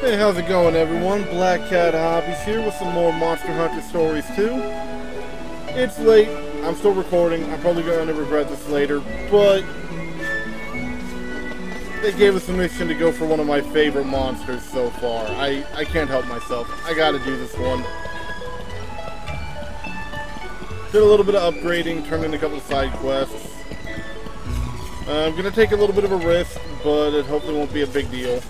Hey, how's it going, everyone? Black Cat Hobbies here with some more Monster Hunter Stories 2. It's late. I'm still recording. I'm probably going to regret this later, but they gave us a mission to go for one of my favorite monsters so far. I can't help myself. I gotta do this one. Did a little bit of upgrading, turned in a couple of side quests. I'm gonna take a little bit of a risk, but it hopefully won't be a big deal.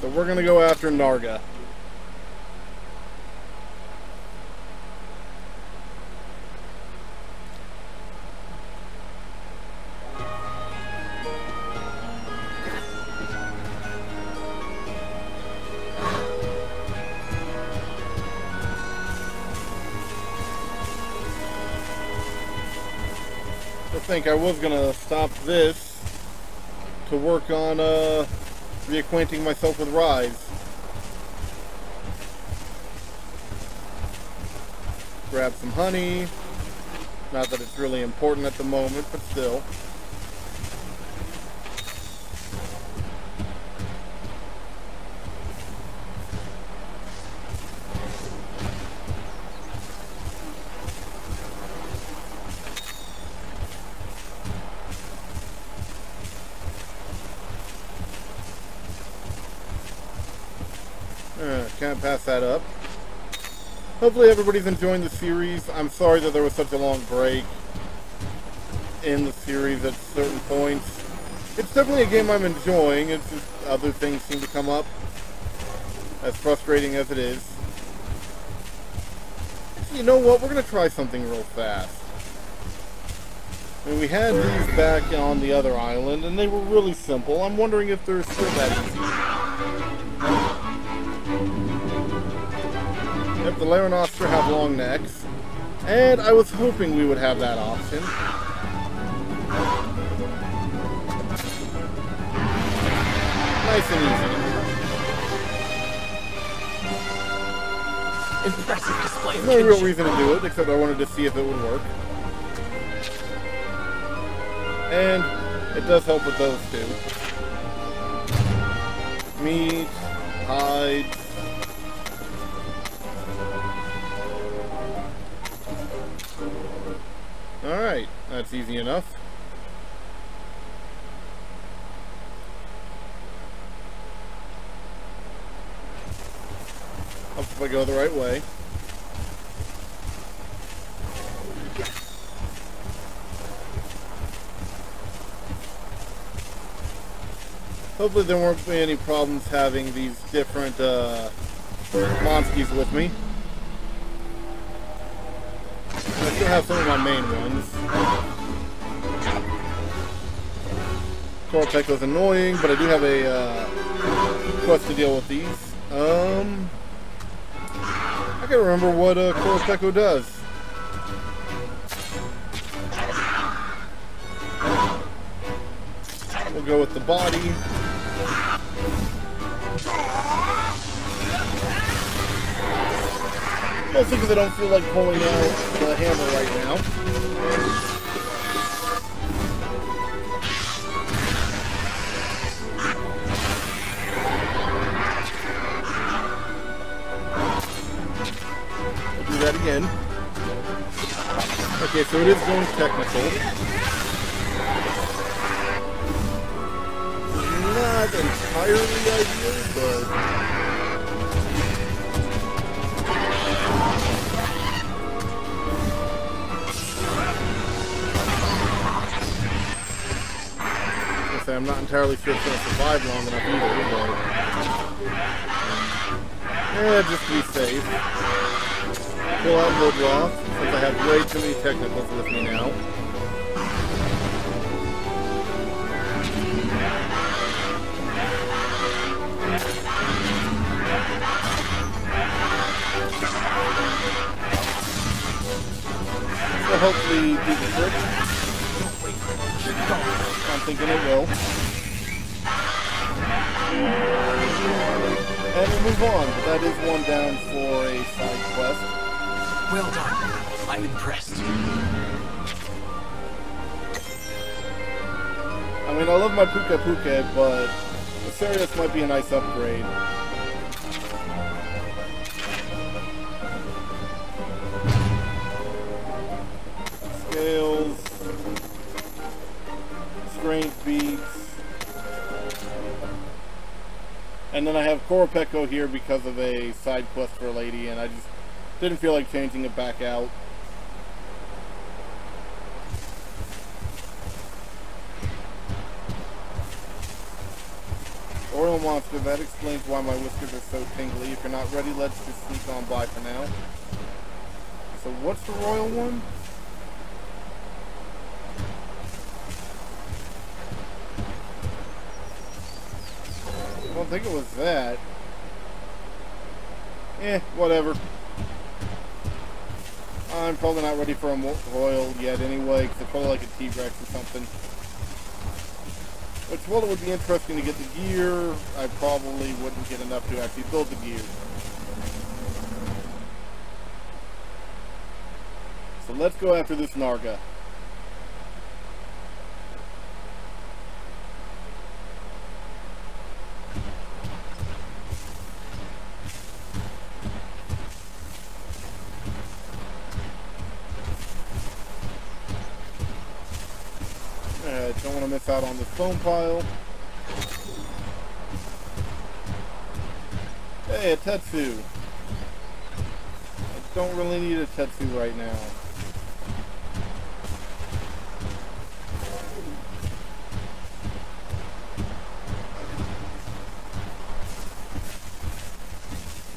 So we're gonna go after Narga. I think I was gonna stop this to work on reacquainting myself with Rise. Grab some honey. Not that it's really important at the moment, but still. Can't pass that up. Hopefully everybody's enjoying the series. I'm sorry that there was such a long break in the series at certain points. It's definitely a game I'm enjoying. It's just other things seem to come up, as frustrating as it is. You know what? We're going to try something real fast. I mean, we had these back on the other island, and they were really simple. I'm wondering if they're still that easy. Yep, the Laranastra have long necks, and I was hoping we would have that option. Nice and easy. Impressive display of There's no real kinship. reason to do it, except I wanted to see if it would work. And it does help with those two. Meat, hides. Alright, that's easy enough. Hope if I go the right way. Hopefully there won't be any problems having these different monsters with me. I still have some of my main ones. Korpeko's annoying, but I do have a quest to deal with these. I can't remember what Korpeko does. We'll go with the body. Mostly because I don't feel like pulling out the hammer right now. We'll do that again. Okay, so it is going technical. Not entirely ideal, but... I'm not entirely sure it's going to survive long enough either, but... just to be safe. Pull out Woodroth, since I have way too many technicals with me now. So hopefully do the trick. I'm thinking it will. And we'll move on, but that is one down for a side quest. Well done. I'm impressed. I mean, I love my Puka Puka, but Serious might be a nice upgrade. Scales. Strength beats. And then I have Korapeko here because of a side quest for a lady, and I just didn't feel like changing it back out. Oil monster, that explains why my whiskers are so tingly. If you're not ready, let's just sneak on by for now. So what's the royal one? I don't think it was that. Whatever. I'm probably not ready for a royal yet anyway, because it's probably like a T-Rex or something. Which, while it would be interesting to get the gear, I probably wouldn't get enough to actually build the gear. So let's go after this Narga. Don't want to miss out on this foam pile. Hey, a Tetsu. I don't really need a Tetsu right now.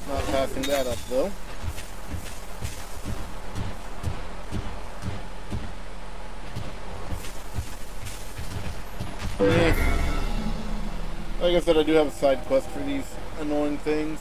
Not passing that up though. Like I said, I do have a side quest for these annoying things.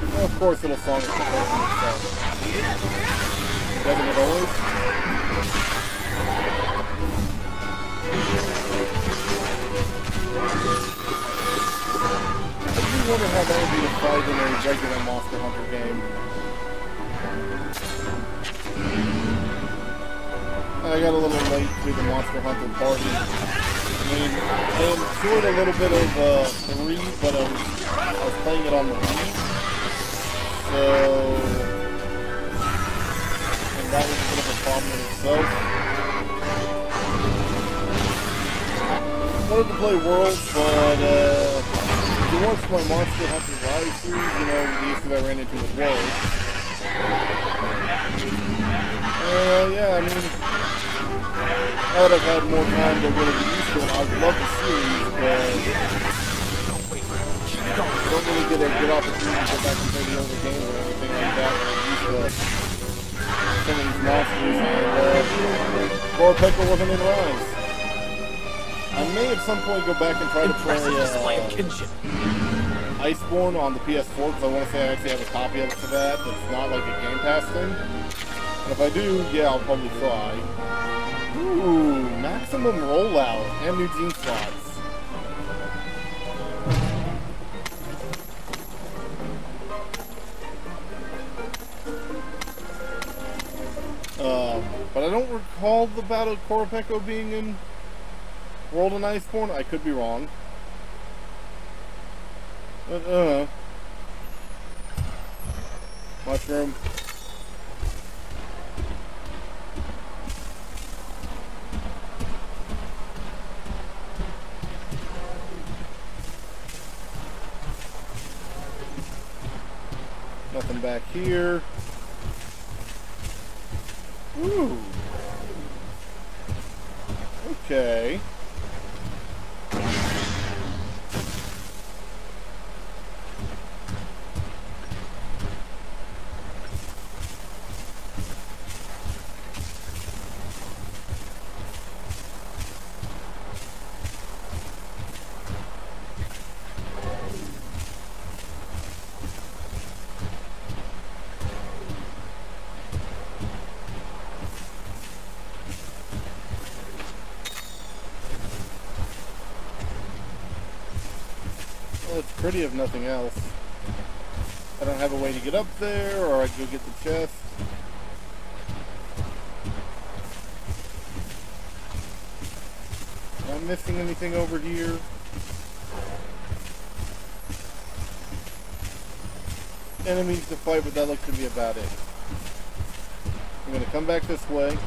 Well, of course it'll song itself. Doesn't it always? I wonder how that would be to fight in a regular Monster Hunter game. I got a little late to the Monster Hunter party. I mean, I enjoyed a little bit of 3, but I was playing it on the Wii. So, and that was a bit of a problem in itself. I wanted to play Worlds, but if you watch my Monster Hunter Rise series, you know the issue I ran into with Worlds. Yeah, I mean, now that I've had more time to really get used to it, I love the series, but I don't really get a good opportunity to go back and play the older games or anything like that when I'm used to some of these monsters, and Korapeko wasn't in Rise. I may at some point go back and try to play Iceborne on the PS4, because I want to say I actually have a copy of it for that. That's not like a Game Pass thing. And if I do, yeah, I'll probably try. Ooh, maximum rollout and new gene slots. But I don't recall the Battle of Korapeko being in World and Iceborne. I could be wrong. But, mushroom. Nothing back here. Ooh. Okay. pretty if nothing else. I don't have a way to get up there, or I go get the chest. Am I missing anything over here? Enemies to fight, but that looks to be about it. I'm going to come back this way.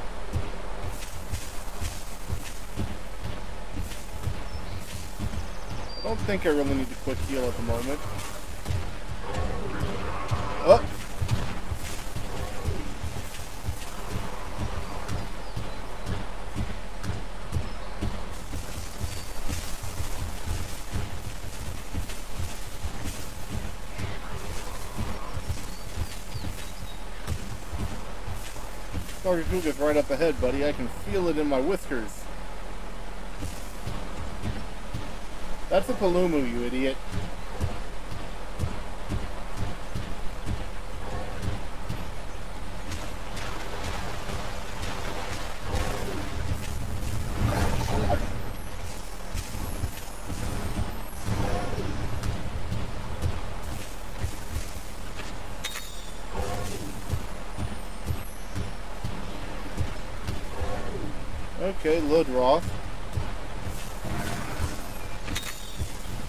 I don't think I really need to quick heal at the moment. Oh! Nargacuga's right up ahead, buddy. I can feel it in my whiskers. That's a Palumu, you idiot. Okay, Ludroth.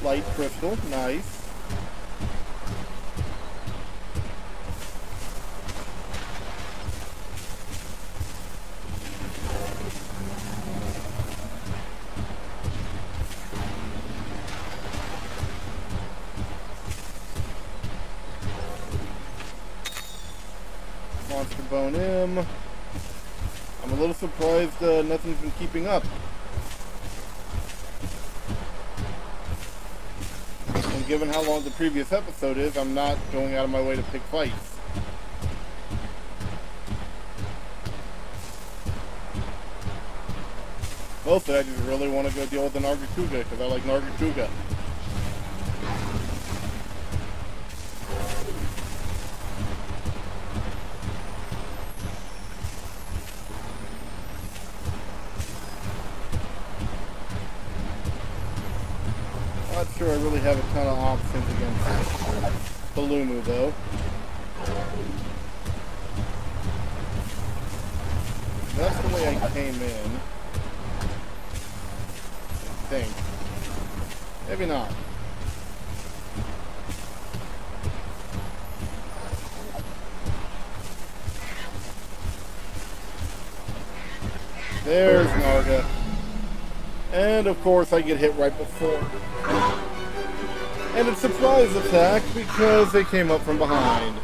Light crystal, nice. Monster Bone M. I'm a little surprised nothing's been keeping up. And given how long the previous episode is, I'm not going out of my way to pick fights. Mostly I just really want to go deal with the Nargacuga because I like Nargacuga. Not sure I really have a ton of options against Palumu though. That's the way I came in. I think. Maybe not. There's Narga. And of course I get hit right before. And it's a surprise attack because they came up from behind.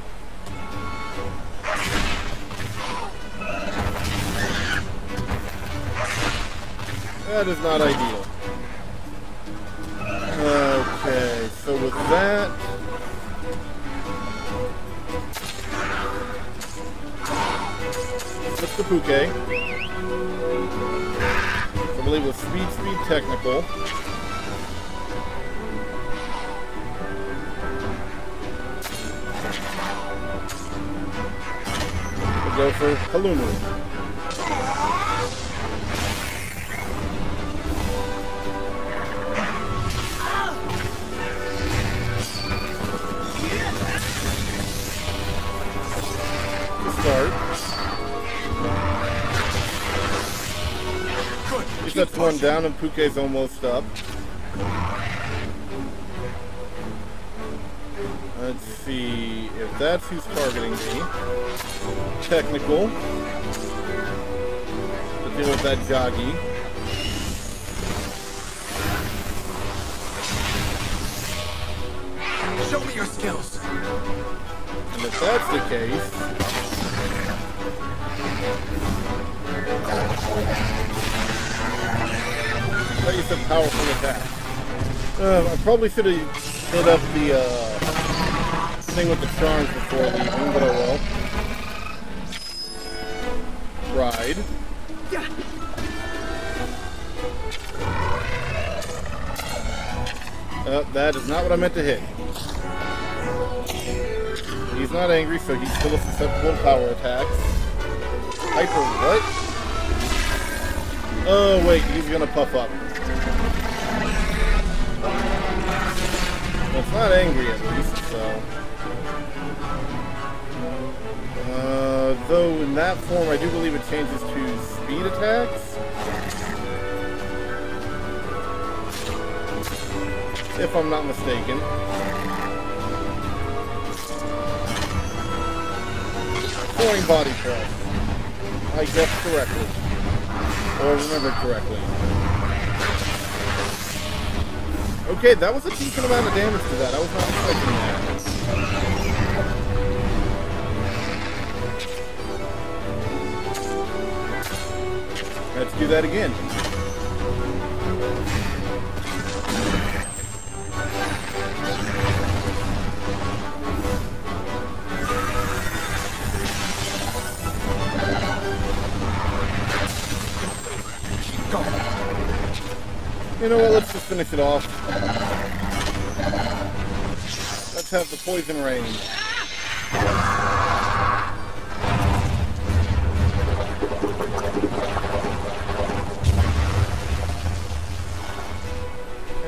That is not ideal. Okay, so with that... Let's the Puke. I believe it was Speed Technical. We'll go for Palumu. Start. He sets one down and Puke's almost up. Let's see if that's who's targeting me. Technical. To deal with that Joggy. Show me your skills. And if that's the case... I used a powerful attack. I probably should have hit up the thing with the charms before leaving, but oh well. Ride. That is not what I meant to hit. He's not angry, so he's still susceptible to power attacks. Hyper what? Oh wait, he's gonna puff up. Well, it's not angry at least, so... though in that form, I do believe it changes to speed attacks. If I'm not mistaken. Soaring body press. I guessed correctly. Or remembered correctly. Okay, that was a decent amount of damage to that. I was not expecting that. Let's do that again. You know what, let's just finish it off. Let's have the poison rain.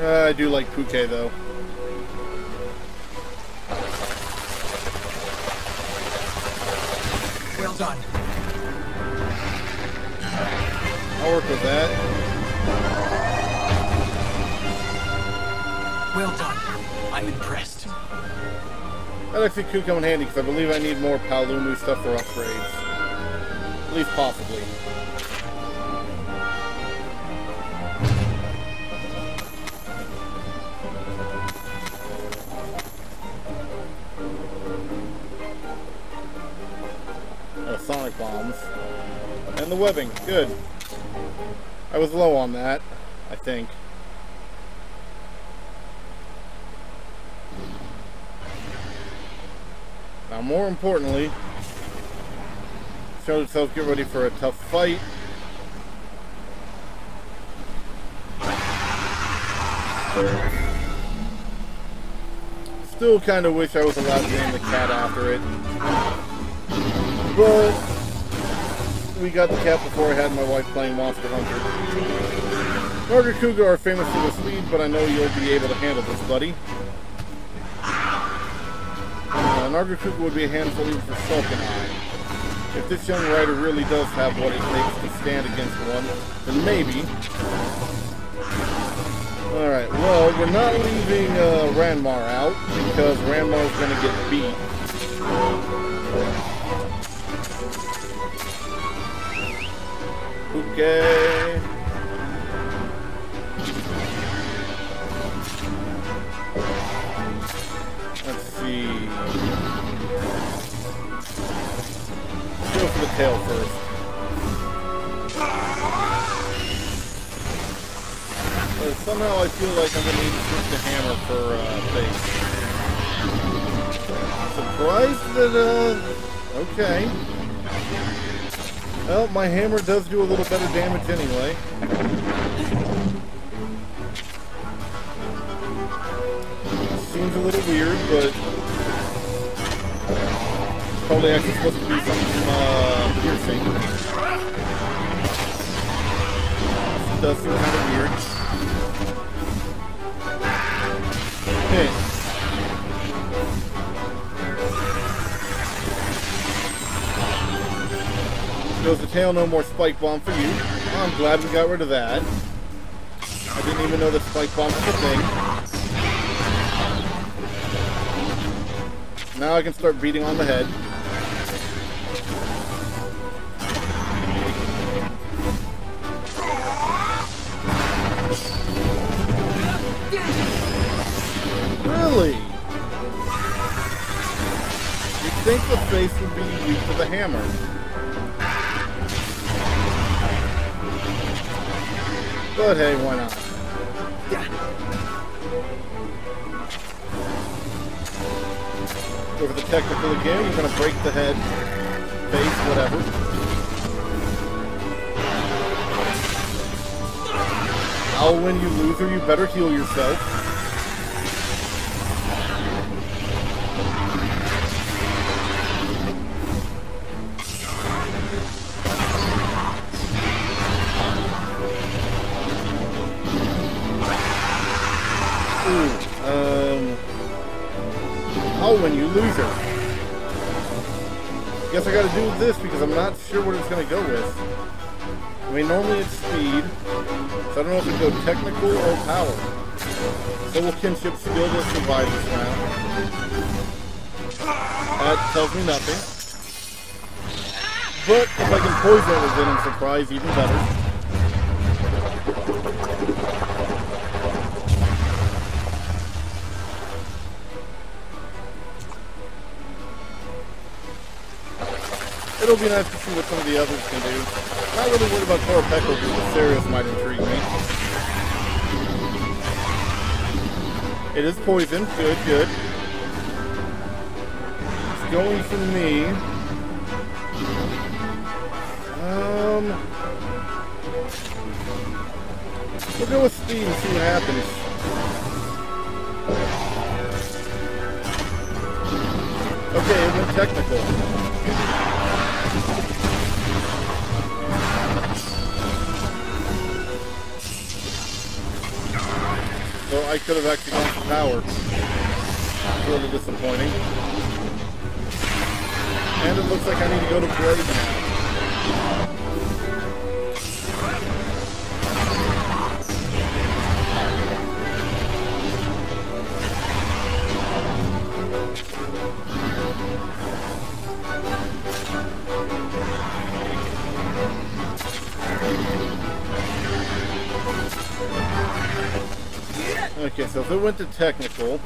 I do like Puke though. Well done. I'll work with that. Well done. I'm impressed. That actually could come in handy because I believe I need more Paolumu stuff for upgrades. At least possibly. Sonic bombs. And the webbing. Good. I was low on that, I think. Now, more importantly, show yourself, get ready for a tough fight. Still kind of wish I was allowed to name the cat after it. But we got the cat before I had my wife playing Monster Hunter. Nargacuga are famous for their speed, but I know you'll be able to handle this, buddy. Nargacuga would be a handful even for Sulk and I. If this young rider really does have what it takes to stand against one, then maybe. Alright, well, we're not leaving Ranmar out, because Ranmar's gonna get beat. Okay. Let's see. Let's go for the tail first. But somehow I feel like I'm going to need to switch the hammer for face. Surprised that, okay. Well, my hammer does do a little better damage anyway. Seems a little weird, but it's probably actually supposed to do some piercing. It does seem kind of weird. Okay. Goes the tail, no more spike bomb for you. Oh, I'm glad we got rid of that. I didn't even know that spike bomb was a thing. Now I can start beating on the head. Really? You'd think the face would be weak to the hammer. But hey, why not? Go for the technical again. You're going to break the head, face, whatever. I'll win, you loser. You better heal yourself. win, you loser. Guess I gotta do this because I'm not sure what it's gonna go with. I mean, normally it's speed, so I don't know if it go technical or power. So will kinship skill to survive this round? That tells me nothing. But if I can poison it with Venom Surprise, even better. It'll be nice to see what some of the others can do. Not really worried about Torpeco, because Sirius might intrigue me. It is poison. Good, good. It's going for me. We'll go with speed and see what happens. Okay, it went technical. So I could have actually gone for power. It's a little disappointing. And it looks like I need to go to Blade now. Okay, so if it went to technical,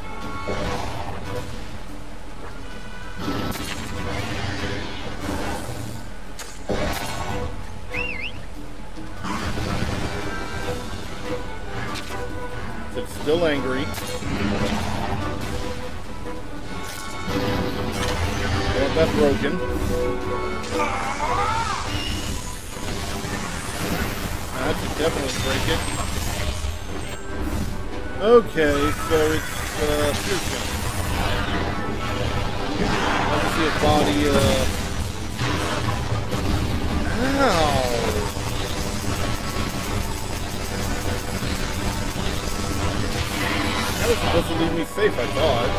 it's still angry. I want that broken. That should definitely break it. Okay, so it's piercing. Let me see a body, ow! That was supposed to leave me safe, I thought.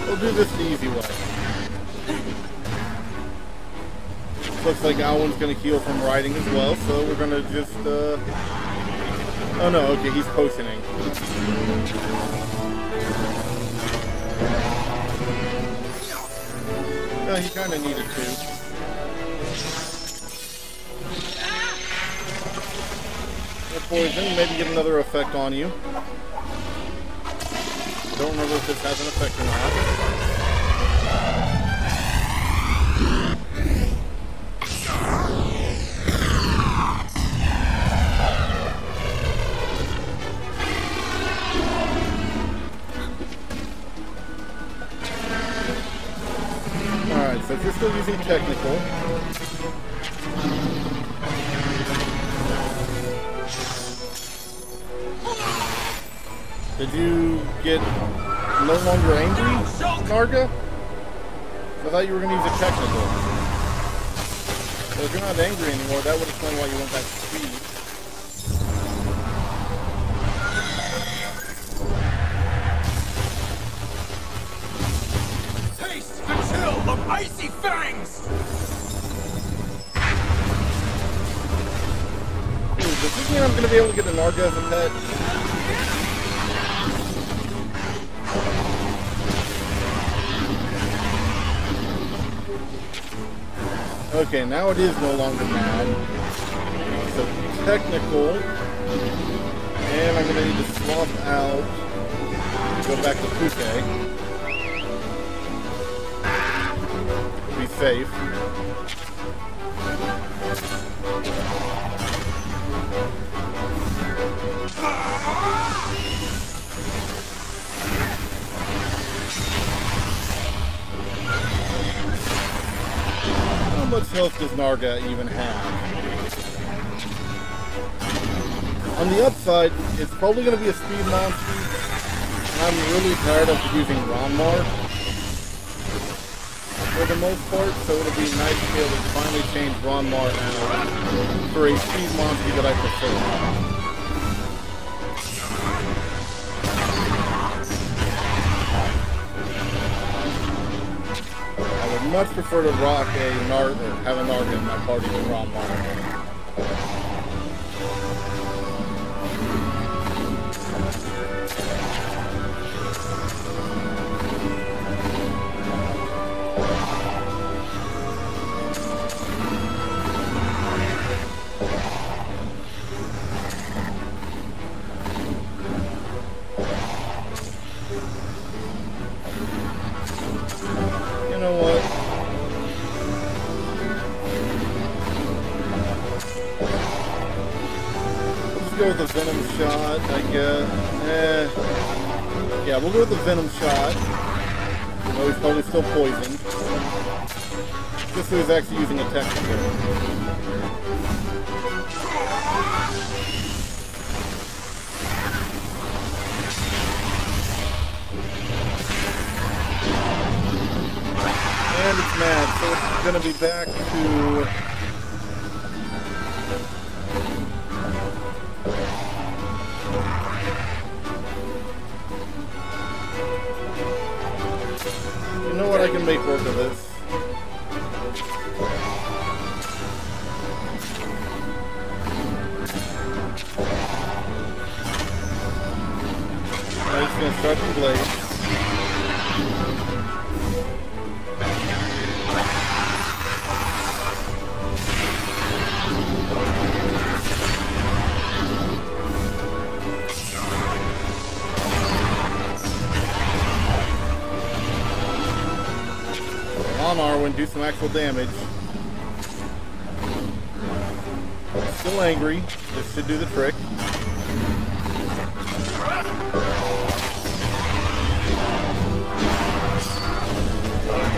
We'll do this the easy way. Looks like Alwyn's gonna heal from riding as well, so we're gonna just, oh no, okay, he's potioning. No, he kinda needed to. That poison, maybe get another effect on you. Don't remember if this has an effect or not. So if you're still using technical, did you get no longer angry, Narga? I thought you were going to use a technical. So if you're not angry anymore, that would explain why you went back to speed. Of icy fangs! Does this mean I'm going to be able to get an Narga as a pet? Okay, now it is no longer mad. So technical. And I'm going to need to swap out. Go back to Puke. Be safe. How much health does Narga even have? On the upside, it's probably going to be a speed monster, and I'm really tired of using Ronmar for the most part, so it'll be nice to be able to finally change Ronmar out for a speed monster that I prefer. much prefer to rock a Narg or have a Narga in my party than Rom. You know what? Let's go with the Venom shot, I guess. Yeah, we'll go with the Venom shot. No, he's probably still poisoned. Just so he's actually using a technical. And it's mad, so it's gonna be back to... You know what, I can make work of this. I'm just gonna start the blade. On Arwen, do some actual damage. Still angry. This should do the trick.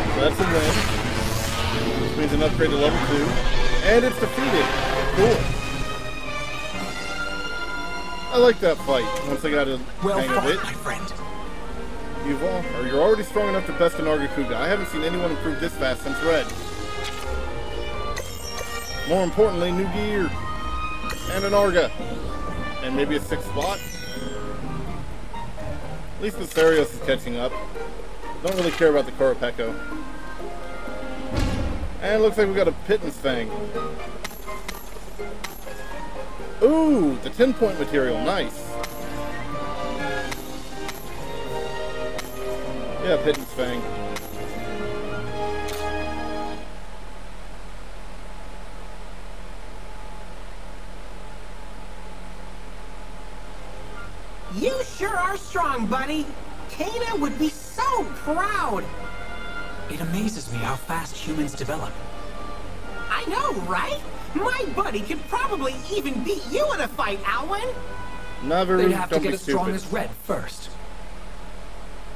So that's a win. Which means an upgrade to level 2. And it's defeated. Cool. I like that fight once I got a hang of it. My friend. You're already strong enough to best a Nargacuga. I haven't seen anyone improve this fast since Red. More importantly, new gear. And an Narga. And maybe a 6th spot. At least the Sarios is catching up. Don't really care about the Korapeko. And it looks like we got a Pittance Fang. Ooh, the 10-point material. Nice. Yeah, Pittance Fang. You sure are strong, buddy. Kana would be so proud. It amazes me how fast humans develop. I know, right? My buddy could probably even beat you in a fight, Alwyn. Never. They'd have to Don't get be as strong stupid. as Red first.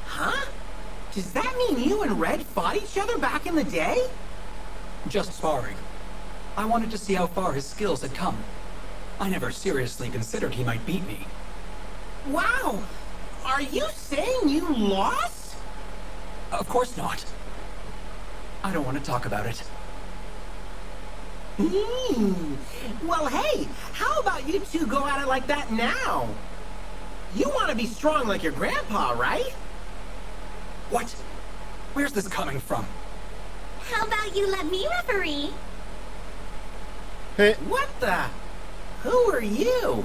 Huh? Does that mean you and Red fought each other back in the day? Just sparring. I wanted to see how far his skills had come. I never seriously considered he might beat me. Wow. Are you saying you lost? Of course not. I don't want to talk about it. Well, hey, how about you two go at it like that now? You want to be strong like your grandpa, right? What? Where's this coming from? How about you let me referee? Hey, What the? Who are you?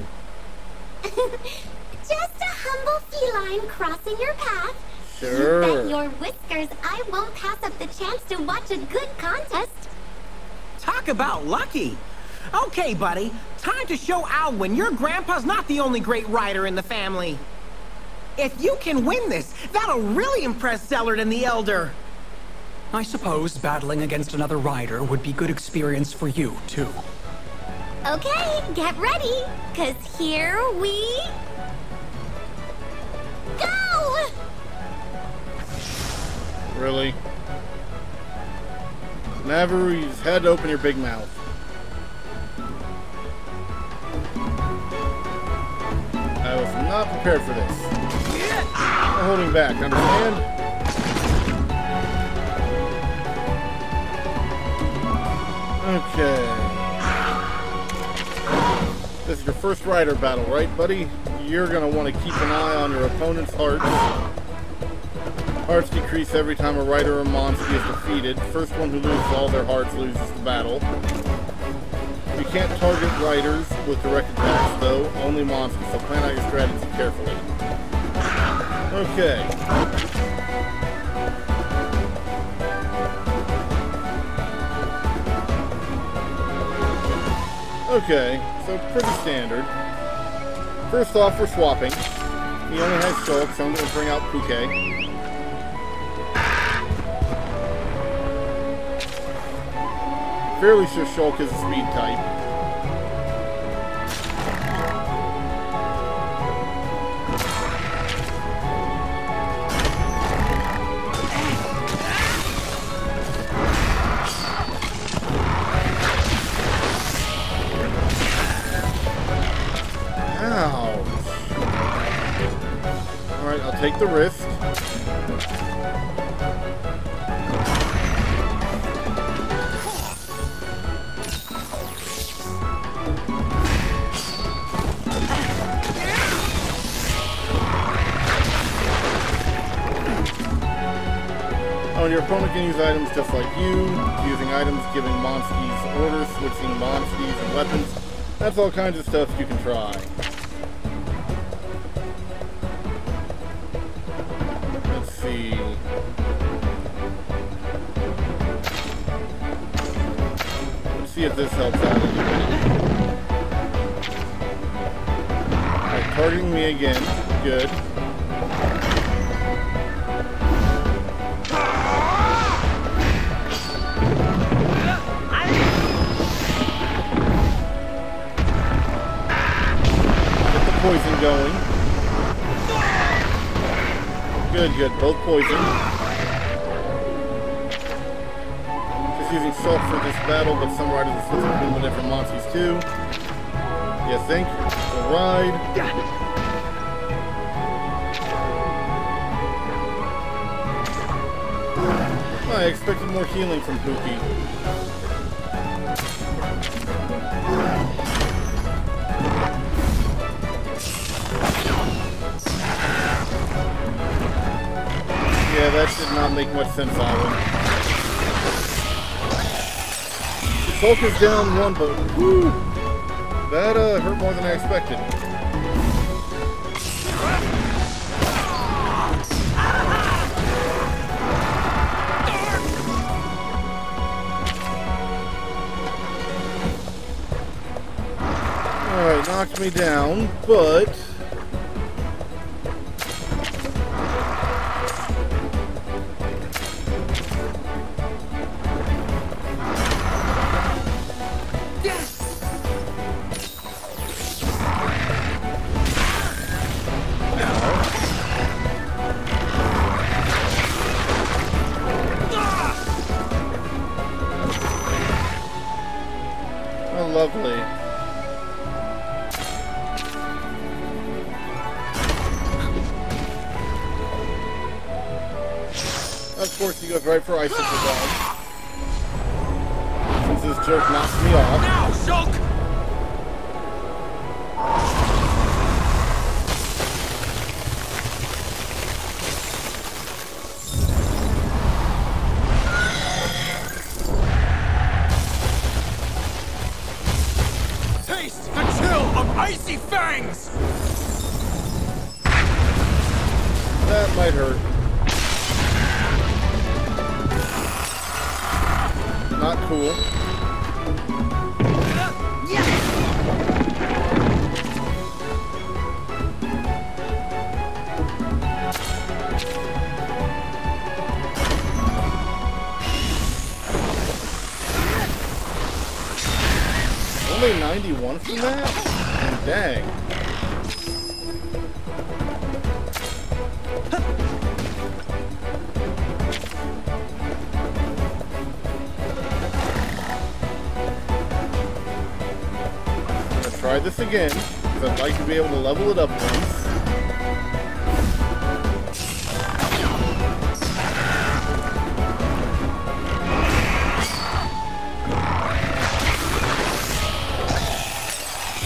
Just a humble feline crossing your path. Sure. You bet your whiskers I won't pass up the chance to watch a good contest. Talk about lucky. Okay, buddy, time to show Alwyn your grandpa's not the only great rider in the family. If you can win this, that'll really impress Zellert and the Elder. I suppose battling against another rider would be good experience for you, too. Okay, get ready, 'cause here we go! really? Never. You just had to open your big mouth. I was not prepared for this. I'm holding back, understand? Okay. This is your first rider battle, right, buddy? You're gonna want to keep an eye on your opponent's heart. Hearts decrease every time a rider or monster is defeated. First one who loses all their hearts loses the battle. You can't target riders with direct attacks, though. Only monsters, so plan out your strategy carefully. Okay. Okay, so pretty standard. First off, we're swapping. He only has Shulk, so I'm going to bring out Puke. Fairly sure Shulk is a speed type. Ouch. Alright, I'll take the risk. Oh, and your opponent can use items just like you. Using items, giving monsters orders, switching monsters and weapons. That's all kinds of stuff you can try. Let's see. Let's see if this helps out a little bit. Alright, targeting me again. Good. Poison going. Good, good. Both poison. Just using Shulk for this battle, but some riders will switch between the different monsters too. You think? We'll ride. I expected more healing from Pookie. Yeah, that did not make much sense, Alvin. Shulk is down one, but whew, that hurt more than I expected. Alright, knocked me down, but lovely. Of course, he goes right for Icicle Dog. Since this jerk knocks me off. Now, Shulk! Taste the chill of icy fangs! That might hurt. Not cool. Only 91 from that? Dang. Try this again, because I'd like to be able to level it up once.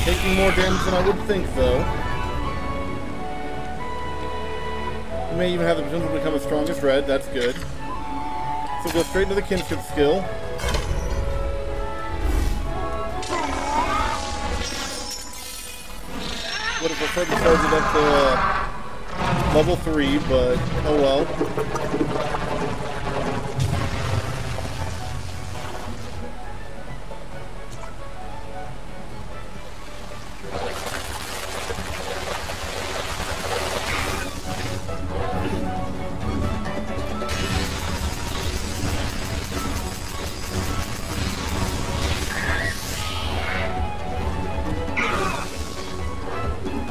Taking more damage than I would think, though. may even have the potential to become as strong as red. That's good. So go straight into the kinship skill. Would have preferred to charge it up to level 3, but oh well.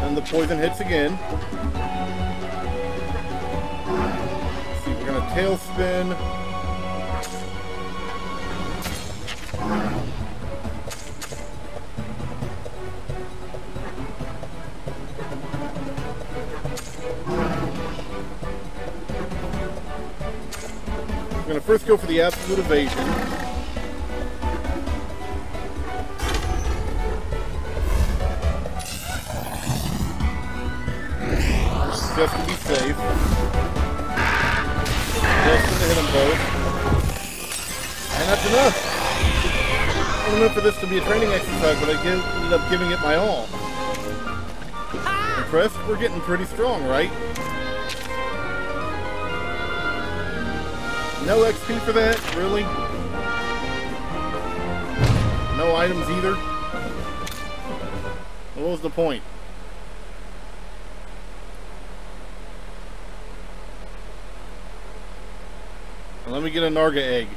And the poison hits again. Let's see, we're gonna tailspin. We're gonna first go for the absolute evasion. Just to be safe. Just to hit them both. And that's enough. I don't know for this to be a training exercise, but I ended up giving it my all. Impressed? We're getting pretty strong, right? No XP for that? Really? No items either? What was the point? Let me get a Narga egg.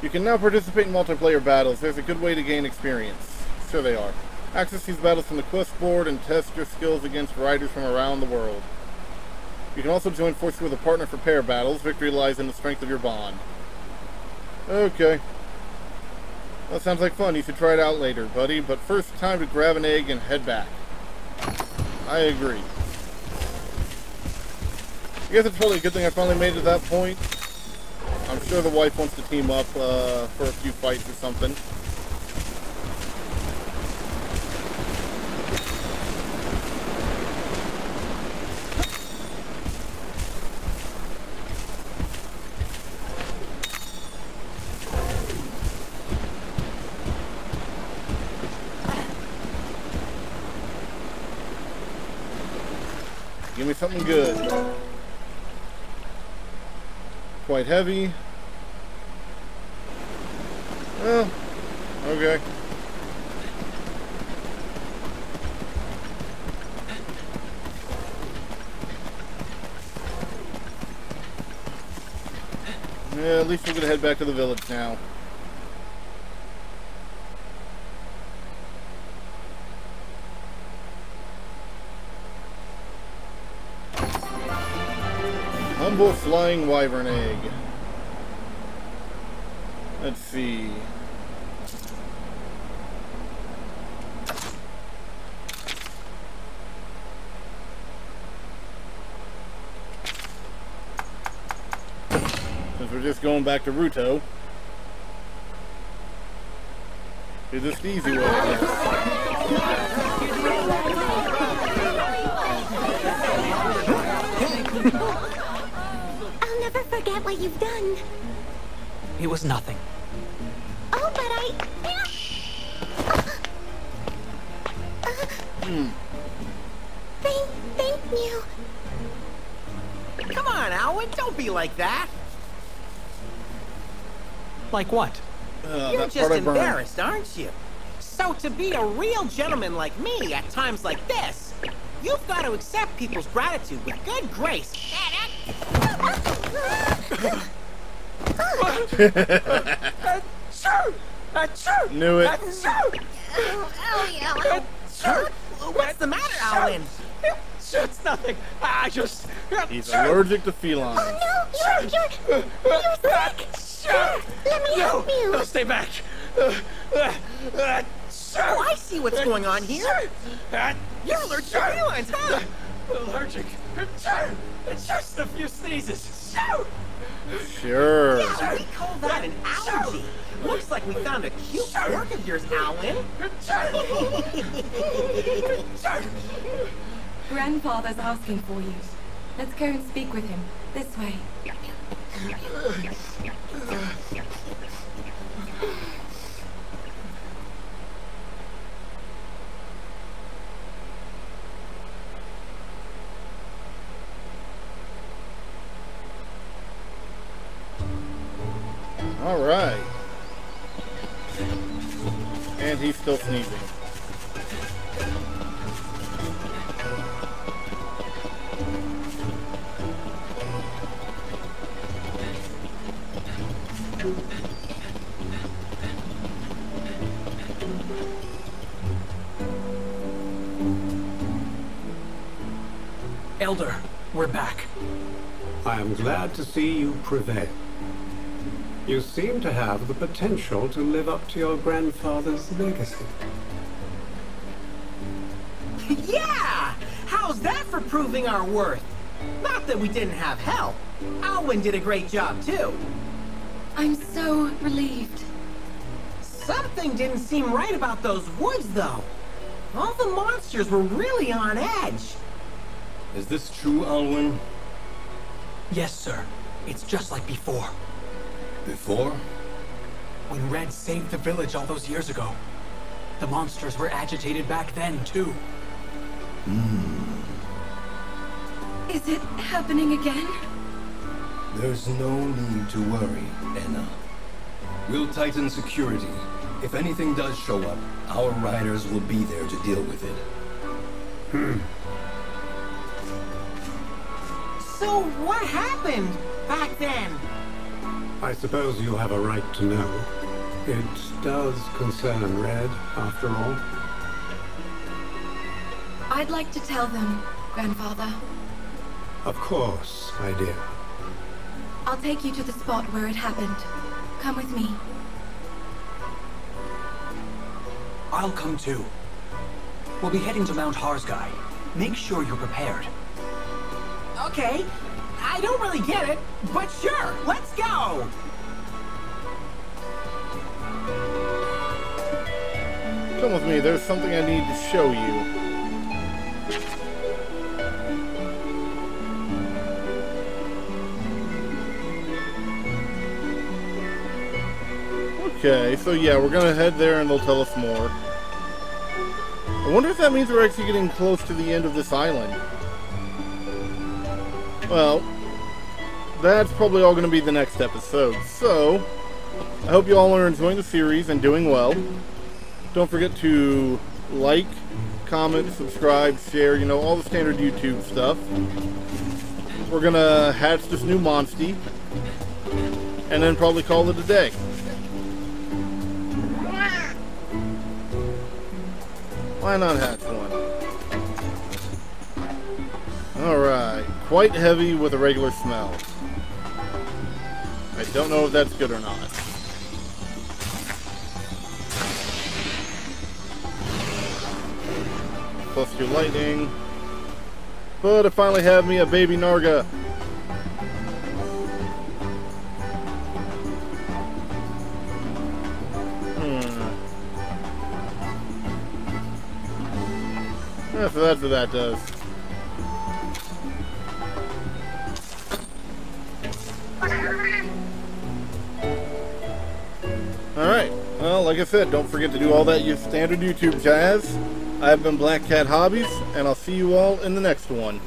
You can now participate in multiplayer battles. There's a good way to gain experience. Sure they are. Access these battles from the quest board and test your skills against riders from around the world. You can also join forces with a partner for pair battles. Victory lies in the strength of your bond. Okay. That sounds like fun. You should try it out later, buddy. But first, time to grab an egg and head back. I agree. I guess it's probably a good thing I finally made it to that point. I'm sure the wife wants to team up for a few fights or something. Give me something good. Quite heavy. Well, okay. Yeah, at least we're gonna head back to the village now. Humble flying wyvern egg. Let's see. Since we're just going back to Ruto, do this the easy way, I guess. I'll never forget what you've done. It was nothing. Oh, but I... Thank you. Come on, Alwyn, don't be like that. Like what? You're just embarrassed, aren't you? So to be a real gentleman like me at times like this, you've got to accept people's gratitude with good grace. Knew it. What's the matter, Alwyn? It's nothing. I just... He's allergic to felines. You're sick. Let me help you. No, stay back. Oh, I see what's going on here. You're allergic to felines, huh? Allergic. Just a few sneezes. Sure. Yeah, we call that an allergy. Looks like we found a cute quirk of yours, Alwyn. Grandfather's asking for you. Let's go and speak with him. This way. All right. And he's still sneezing. Elder, we're back. I am glad to see you prevail. You seem to have the potential to live up to your grandfather's legacy. Yeah! How's that for proving our worth? Not that we didn't have help. Alwyn did a great job, too. I'm so relieved. Something didn't seem right about those woods, though. All the monsters were really on edge. Is this true, Alwyn? Yes, sir. It's just like before. Before? When Red saved the village all those years ago. The monsters were agitated back then, too. Is it happening again? There's no need to worry, Anna. We'll tighten security. If anything does show up, our riders will be there to deal with it. So what happened back then? I suppose you have a right to know. It does concern Red, after all. I'd like to tell them, Grandfather. Of course, my dear. I'll take you to the spot where it happened. Come with me. I'll come too. We'll be heading to Mount Harsguy. Make sure you're prepared. Okay, I don't really get it, but sure, let's go! Come with me, there's something I need to show you. Okay, so yeah, we're gonna head there and they'll tell us more. I wonder if that means we're actually getting close to the end of this island. Well, that's probably all going to be the next episode. So, I hope you all are enjoying the series and doing well. Don't forget to like, comment, subscribe, share, you know, all the standard YouTube stuff. We're going to hatch this new monstie, and then probably call it a day. Why not hatch one? Alright, quite heavy with a regular smell. I don't know if that's good or not. Plus 2 lightning. But I finally have me a baby Narga. Yeah, so that's what that does. Alright, well, like I said, don't forget to do all that standard YouTube jazz. I have been Black Cat Hobbies, and I'll see you all in the next one.